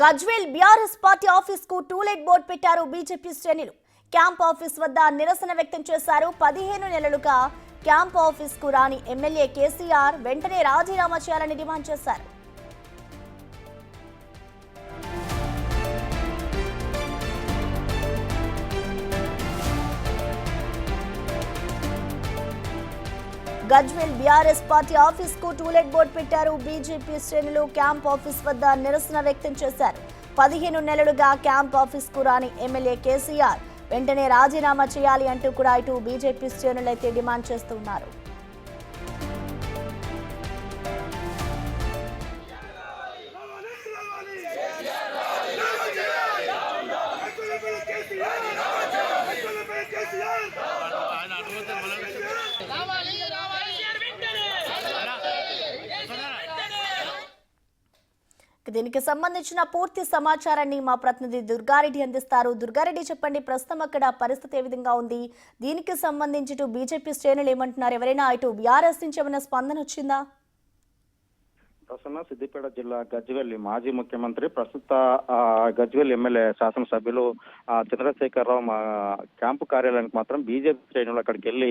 Gajwel BRS party office కు to let board పెట్టారు BJP శ్రేణులు. క్యాంప్ ఆఫీస్ వద్ద నిరసన వ్యక్తం చేశారు. 15 నెలలుగా క్యాంప్ ఆఫీస్ కు రాని ఎమ్మెల్యే కేసీఆర్ వెంటనే రాజీనామా చేయాలని డిమాండ్ చేశారు. గజ్వేల్ బీఆర్ఎస్ పార్టీ ఆఫీస్ కు టూలెట్ బోర్డు పెట్టారు బీజేపీ శ్రేణులు. క్యాంప్ ఆఫీస్ వద్ద నిరసన వ్యక్తం చేశారు. 15 నెలలుగా క్యాంప్ ఆఫీస్ కు రాని ఎమ్మెల్యే కేసీఆర్ వెంటనే రాజీనామా చేయాలి అంటూ కూడా ఇటు బీజేపీ శ్రేణులు అయితే డిమాండ్ చేస్తున్నారు. దీనికి సంబంధించిన పూర్తి సమాచారాన్ని మా ప్రతినిధి దుర్గారెడ్డి అందిస్తారు. దుర్గారెడ్డి, చెప్పండి, ప్రస్తుతం అక్కడ పరిస్థితి ఏ విధంగా ఉంది? దీనికి సంబంధించి బీజేపీ శ్రేణులు ఏమంటున్నారు? ఎవరైనా ఇటు బీఆర్ఎస్ నుంచి ఏమైనా స్పందన వచ్చిందా? ప్రసన్న సిద్దిపేట జిల్లా గజ్వేల్ మాజీ ముఖ్యమంత్రి, ప్రస్తుత గజ్వేల్ ఎమ్మెల్యే శాసనసభ్యులు చంద్రశేఖరరావు క్యాంపు కార్యాలయానికి మాత్రం బీజేపీ శ్రేణులు అక్కడికి వెళ్లి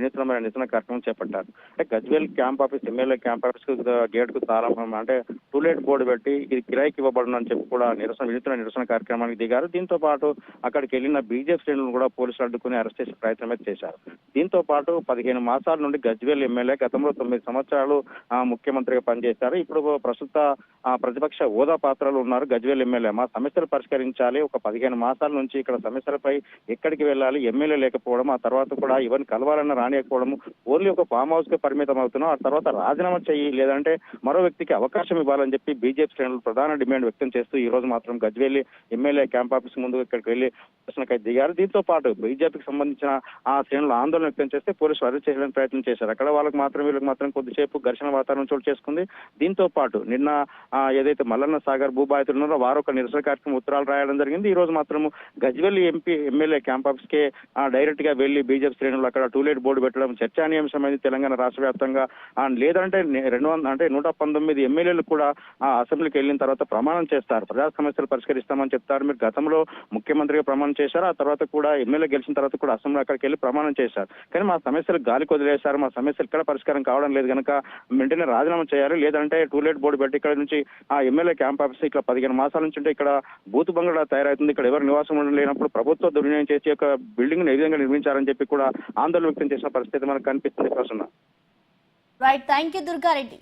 వినూత్నమైన నిరసన కార్యక్రమం చేపట్టారు. అంటే Gajwel camp office, MLA camp office gate కు తాళం, అంటే టూలెట్ బోర్డు పెట్టి ఇది కిరాయికి ఇవ్వబడునని చెప్పి కూడా వినూత్న నిరసన కార్యక్రమానికి దిగారు. దీంతో పాటు అక్కడికి వెళ్లిన బీజేపీ శ్రేణులను కూడా పోలీసులు అడ్డుకుని అరెస్ట్ చేసే ప్రయత్నం అయితే చేశారు. దీంతో పాటు 15 మాసాల నుండి గజ్వేల్ ఎమ్మెల్యే గతంలో 9 సంవత్సరాలు ముఖ్యమంత్రిగా పనిచేశారు. ఇప్పుడు ప్రస్తుత ప్రతిపక్ష హోదా పాత్రలు ఉన్నారు గజ్వేల్ ఎమ్మెల్యే. మా సమస్యలు పరిష్కరించాలి, ఒక 15 మాసాల నుంచి ఇక్కడ సమస్యలపై ఎక్కడికి వెళ్ళాలి, ఎమ్మెల్యే లేకపోవడం, ఆ తర్వాత కూడా ఎవరిని కలవాలన్న రానియకపోవడం, ఓన్లీ ఒక ఫామ్ హౌస్ కి పరిమితం అవుతున్నాం, ఆ తర్వాత రాజీనామా చేయి, లేదంటే మరో వ్యక్తికి అవకాశం ఇవ్వాలని చెప్పి బీజేపీ శ్రేణులు ప్రధాన డిమాండ్ వ్యక్తం చేస్తూ ఈ రోజు మాత్రం గజ్వేల్ ఎమ్మెల్యే క్యాంప్ ఆఫీస్ ముందు ఇక్కడికి వెళ్లి ప్రశ్నకై దిగారు. దీంతో పాటు బీజేపీకి సంబంధించిన ఆ శ్రేణులు ఆందోళన వ్యక్తం చేస్తే పోలీసులు అరెస్ట్ చేయడానికి ప్రయత్నం చేశారు. అక్కడ వీళ్ళకి మాత్రం కొద్దిసేపు ఘర్షణ వాతావరణం చోటు చేసుకుంది. దీంతో పాటు నిన్న ఏదైతే మల్లన్న సాగర్ భూబాధితులు ఉన్నారో వారు ఒక నిరసన కార్యక్రమం ఉత్తరాలు రాయడం జరిగింది. ఈ రోజు మాత్రం గజ్వేల్ ఎమ్మెల్యే క్యాంప్ ఆఫీస్ కే డైరెక్ట్ గా వెళ్లి బీజేపీ శ్రేణులు అక్కడ టూలెట్ బోర్డు పెట్టడం చర్చానీయాంశమైంది తెలంగాణ రాష్ట్ర వ్యాప్తంగా. లేదంటే 119 ఎమ్మెల్యేలు కూడా అసెంబ్లీకి వెళ్ళిన తర్వాత ప్రమాణం చేస్తారు, ప్రజా సమస్యలు పరిష్కరిస్తామని చెప్తారు. మీరు గతంలో ముఖ్యమంత్రిగా ప్రమాణం చేశారు, ఆ తర్వాత కూడా ఎమ్మెల్యే గెలిచిన తర్వాత కూడా అసెంబ్లీ అక్కడికి వెళ్ళి ప్రమాణం చేశారు. కానీ మా సమస్యలు గాలికి వదిలేశారు, మా సమస్యలు ఇక్కడ పరిష్కారం కావడం లేదు కనుక వెంటనే రాజీనామా చేయాలి, లేదంటే టూలెట్ బోర్డు పెట్టి ఇక్కడ నుంచి ఆ ఎమ్మెల్యే క్యాంప్ ఆఫీస్ ఇక్కడ 15 మాసాల నుంచి ఉంటే ఇక్కడ బూత్ బంగ్లా తయారవుతుంది, ఇక్కడ ఎవరు నివాసం ఉండడం లేనప్పుడు ప్రభుత్వ దుర్వినియోగం చేసి ఒక బిల్డింగ్ ఏ విధంగా నిర్మించారని చెప్పి కూడా ఆందోళన వ్యక్తం చేసిన పరిస్థితి మనకు కనిపిస్తుంది. Prasanna. Right, thank you Durga Reddy.